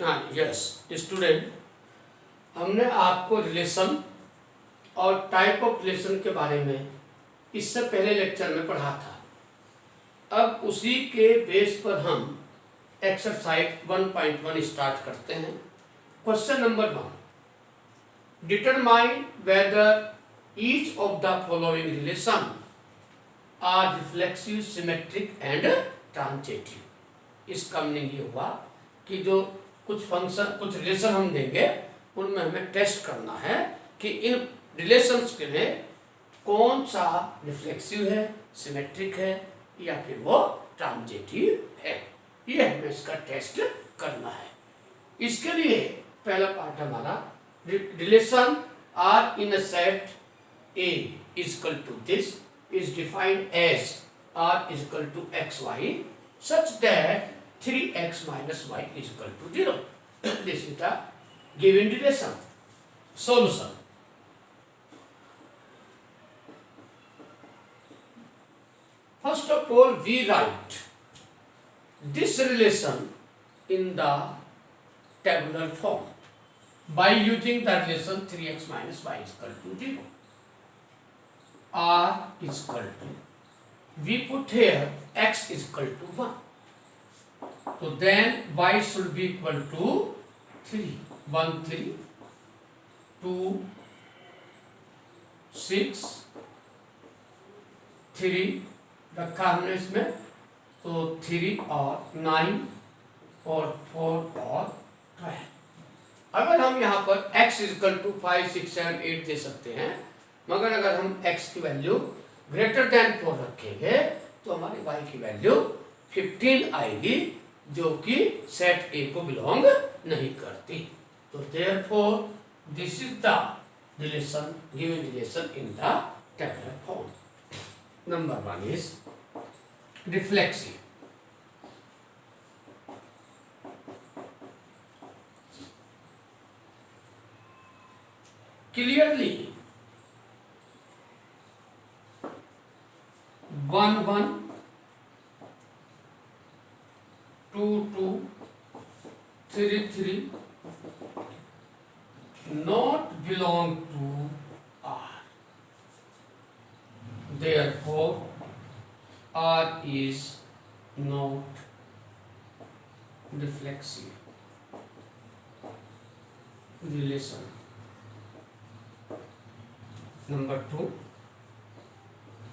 हाँ yes student, हमने आपको रिलेशन और टाइप ऑफ रिलेशन के बारे में इससे पहले लेक्चर में पढ़ा था। अब उसी के बेस पर हम एक्सरसाइज 1.1 स्टार्ट करते हैं। Question number 1, determine whether each of the following relation are reflexive, symmetric and transitive. इसका मीनिंग ये हुआ कि जो कुछ कुछ रिलेशन हम देंगे उनमें हमें टेस्ट करना है कि इन रिलेशंस के लिए कौन सा रिफ्लेक्सिव है, सिमेट्रिक है या फिर वो ट्रांजिटिव है। ये हमें इसका टेस्ट करना है। इसके लिए पहला पार्ट हमारा relation R in a set A is equal to this is defined as R is equal to x y such that 3x minus y is equal to 0. This is the given relation. Solution. First of all, we write this relation in the tabular form by using the relation 3x minus y is equal to 0. R is equal to, we put here x is equal to 1. So then y should be equal to 3. 1 3 2 6 3 रखा हमने इसमें, तो 3 और 9 और 4 और 12। अगर हम यहाँ पर x इक्वल टू 5 6 7 8 दे सकते हैं, मगर अगर हम x की वैल्यू ग्रेटर देन 4 रखेंगे तो हमारी y की वैल्यू 15 आएगी, जो कि सेट ए को बिलोंग नहीं करती। तो therefore this is the relation, given relation in the tabular form. Number 1 is reflexive. Clearly 1 1 2 2 3 3 not belong to R. Therefore, R is not reflexive relation. Number 2,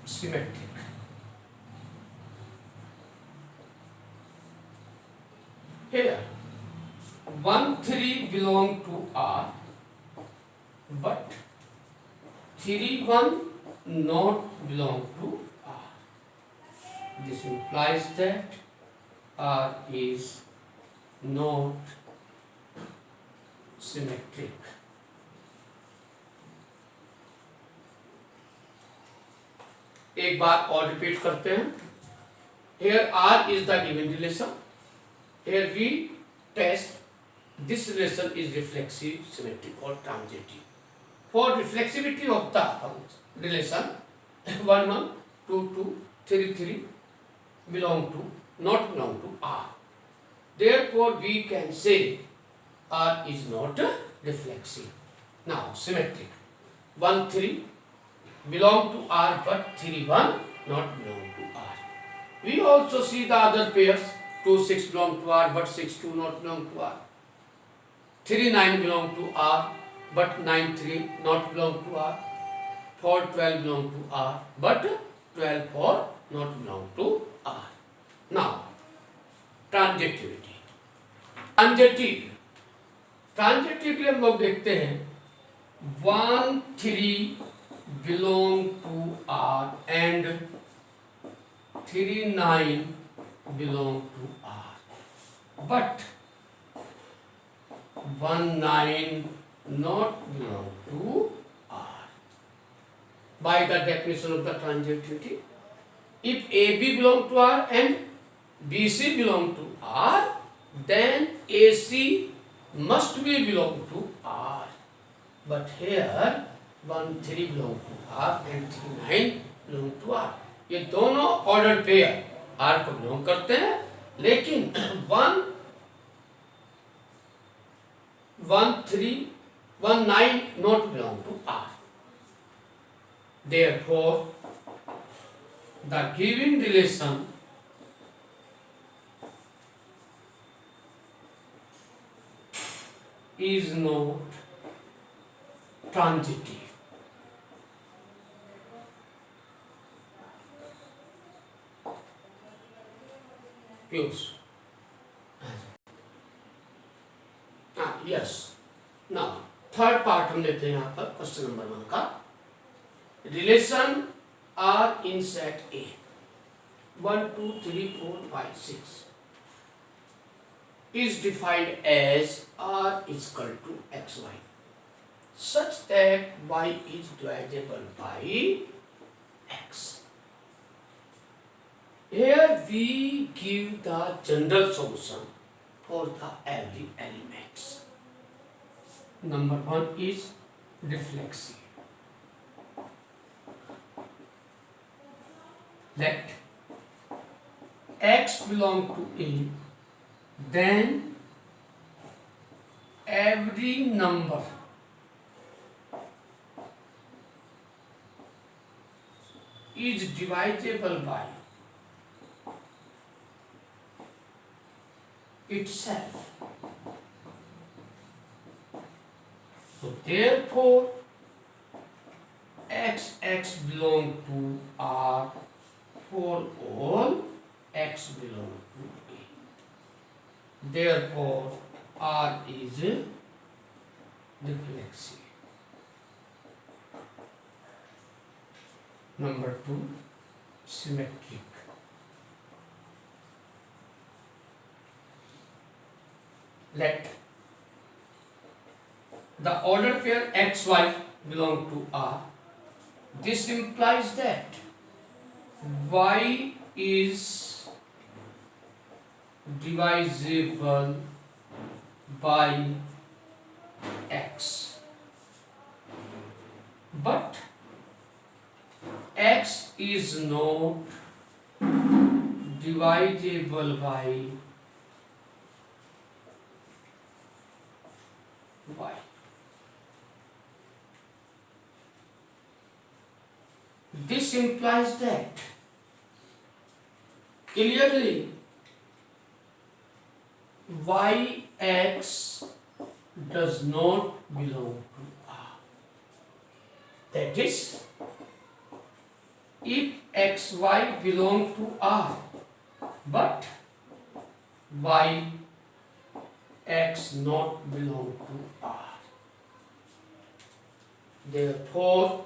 symmetric. Here 1 3 belong to R, but 3 1 not belong to R. This implies that R is not symmetric. एक बार और repeat करते हैं। Here R is the given relation. Here we test this relation is reflexive, symmetric or transitive. For reflexivity of the relation 1 1 2 2 3 3 belong to, not belong to R. Therefore we can say R is not reflexive. Now symmetric 1 3 belong to R but 3 1 not belong to R. We also see the other pairs. 2 6 belong to R but 6 2 not belong to R. 3 9 belong to R but 9 3 not belong to R. 4 12 belong to R but 12 4 not belong to R. Now transitivity. Transitive के लिए हम लोग देखते हैं 1 3 belong to R and 3 9 belong to R, but 1 9 not belong to R. By the definition of the transitivity, if AB belong to R and BC belong to R, then AC must be belong to R. But here 1 3 belong to R and 3 9 belong to R. ये दोनों order pair R को belong करते हैं, लेकिन 1 19 not belong to R. Therefore, the given relation is not transitive. Use. Yes. Now, third part हम लेते हैं यहाँ पर क्वेश्चन नंबर 1 का. Relation R in set A 1 2 3 4 5 6 is defined as r is equal to xy such that y is divisible by x. Here we give the general solution for the every elements. Number 1 is reflexive. Let x belong to A, then every number is divisible by itself. So therefore x belong to R for all x belong to A. Therefore R is reflexive. Number 2, symmetric. Let the ordered pair xy belong to R. This implies that y is divisible by x, but x is not divisible by y. This implies that clearly yx does not belong to R. That is, if xy belong to R, but yx not belong to R. Therefore,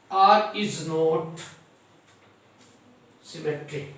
R is not symmetric.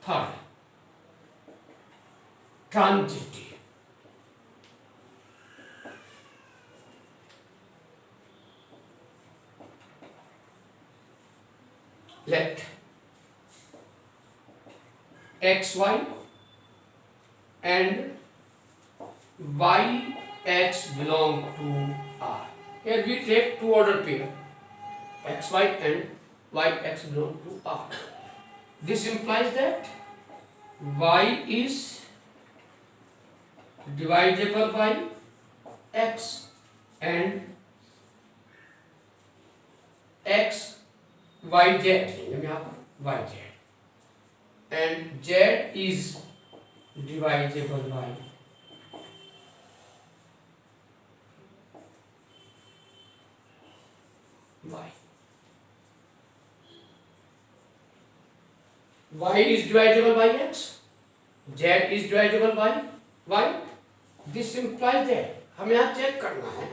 Third, transitive. Let xy and yx belong to R. Here we take two order pair, xy and yx belong to R. This implies that y is divisible by x and x yz yz and z is divisible by y. Y is divisible by x, z is divisible by y. This implies that हमें यहाँ check करना है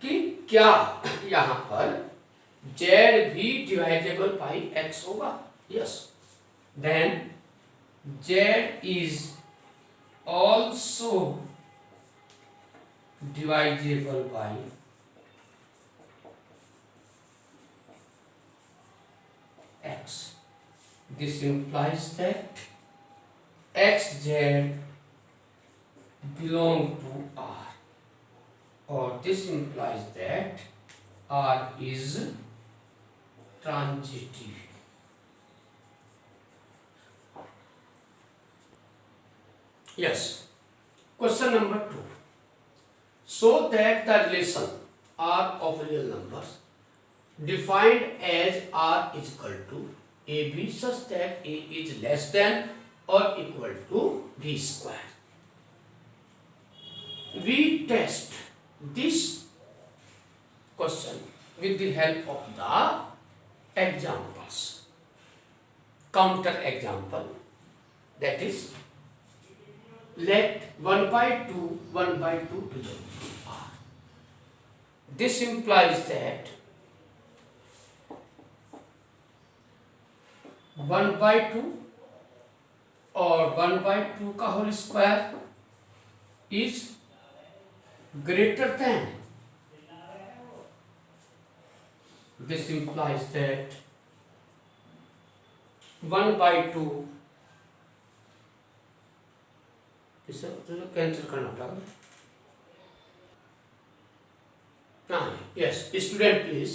कि क्या यहाँ पर z भी divisible by x होगा. Yes. Then z is also divisible by x. This implies that xz belong to R, or this implies that R is transitive. Yes. Question number 2. So that the relation R of real numbers defined as R is equal to AB such that A is less than or equal to B square. We test this question with the help of the examples. Counter example, that is, let 1 by 2 belong to R. This implies that 1 by 2 और 1 by 2 का whole square is greater than. This implies that 1 by 2 इसे cancel करना पड़ेगा. Yes, student please.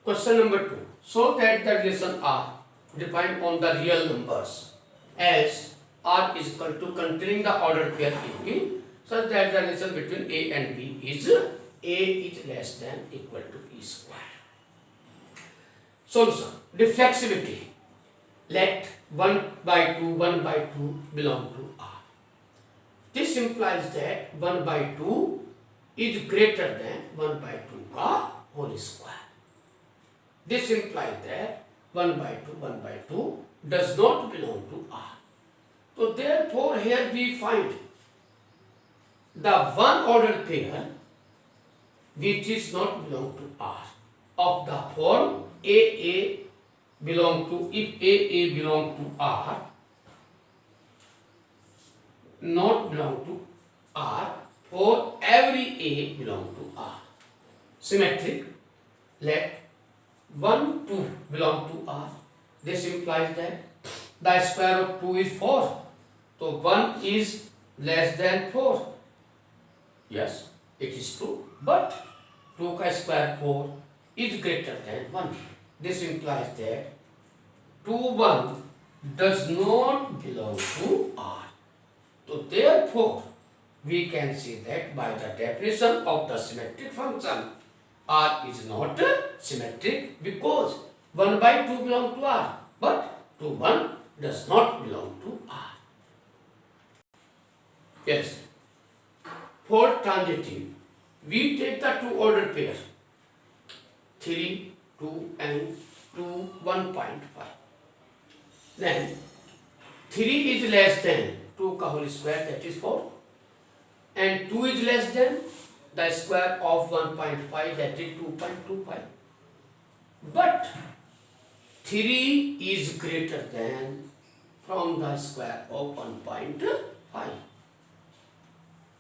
Question number 2. So that the relation R defined on the real numbers as R is equal to containing the ordered pair AB such that the relation between A and B is A is less than equal to B square. Solution. Reflexivity. Let 1 by 2 belong to R. This implies that 1 by 2 is greater than 1 by 2 का whole square. This implies that 1 by 2 does not belong to R. So therefore here we find the one ordered pair which is not belong to R of the form AA belong to, if AA belong to R, not belong to R, for every A belong to R. Symmetric. Let 1, 2 belong to R. This implies that the square of 2 is 4. So 1 is less than 4. Yes, it is true. But 2 का square 4 is greater than 1. This implies that 2, 1 does not belong to R. So therefore, we can see that by the definition of the symmetric function, R is not symmetric because 1 by 2 belong to R, but 2, 1 does not belong to R. Yes. For transitive, we take the two ordered pair 3, 2 and 2, 1.5. Then 3 is less than 2 का whole square, that is 4, and 2 is less than the square of 1.5, that is 2.25. But 3 is greater than from the square of 1.5.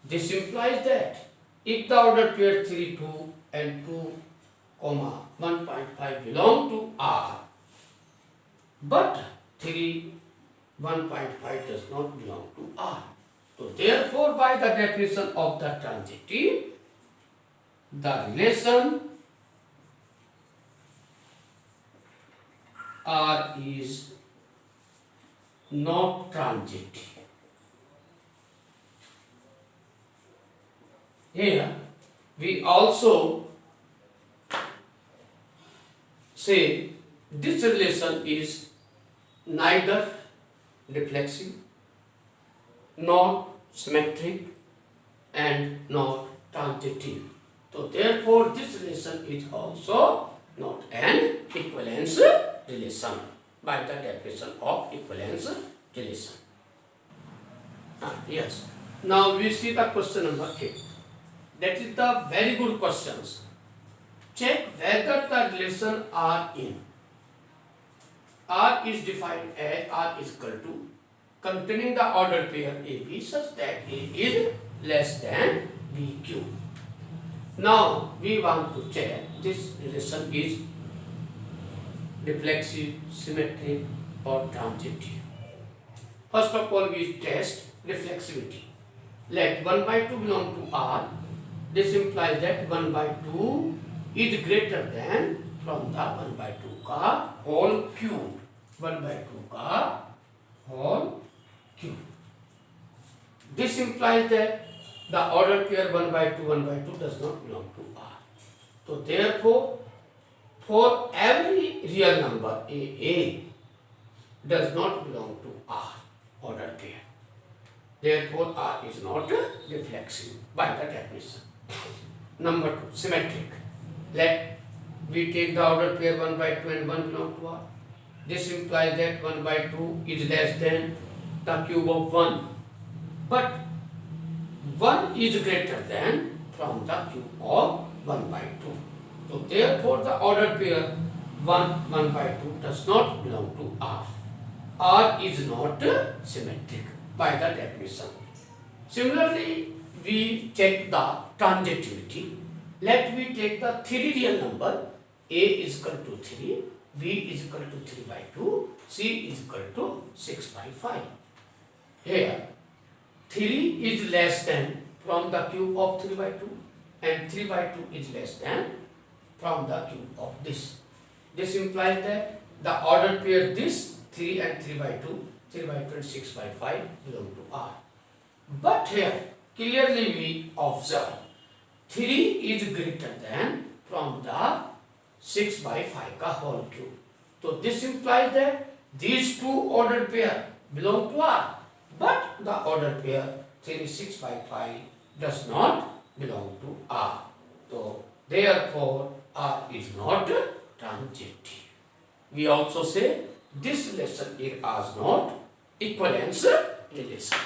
This implies that if the ordered pair 3, 2 and 2, 1.5 belong to R, but 3, 1.5 does not belong to R. So therefore, by the definition of the transitive, the relation R is not transitive. Here we also say this relation is neither reflexive, nor symmetric, and not transitive. So therefore this relation is also not an equivalence relation by the definition of equivalence relation. Yes. Now we see the question number 8. That is the very good questions. Check whether the relation R in R is defined as R is equal to containing the ordered pair AB such that A is less than BQ. Now we want to check this relation is reflexive, symmetric or transitive. First of all, we test reflexivity. Let 1 by 2 belong to R. This implies that 1 by 2 is greater than from the 1 by 2 का whole cube. 1 by 2 का whole cube. This implies that the order pair 1 by 2, 1 by 2 does not belong to R. So therefore, for every real number, A does not belong to R order pair. Therefore, R is not reflexive by the definition. Number 2, symmetric. Let we take the order pair 1 by 2 and 1 belong to R. This implies that 1 by 2 is less than the cube of 1. But 1 is greater than from the cube of 1 by 2. So therefore the order pair 1 by 2 does not belong to R. R is not symmetric by the definition. Similarly, we check the transitivity. Let me take the 3 real number. A is equal to 3, B is equal to 3 by 2, C is equal to 6 by 5. Here, 3 is less than from the cube of 3 by 2 and 3 by 2 is less than from the cube of this. This implies that the order pair this 3 and 3 by 2, 3 by 2 and 6 by 5 belong to R. But here, clearly we observe 3 is greater than from the 6 by 5 ka whole cube. So this implies that these two ordered pair belong to R. But the ordered pair 3, 6 by 5 does not belong to R. So therefore R is not transitive. We also say this relation is not equivalence relation.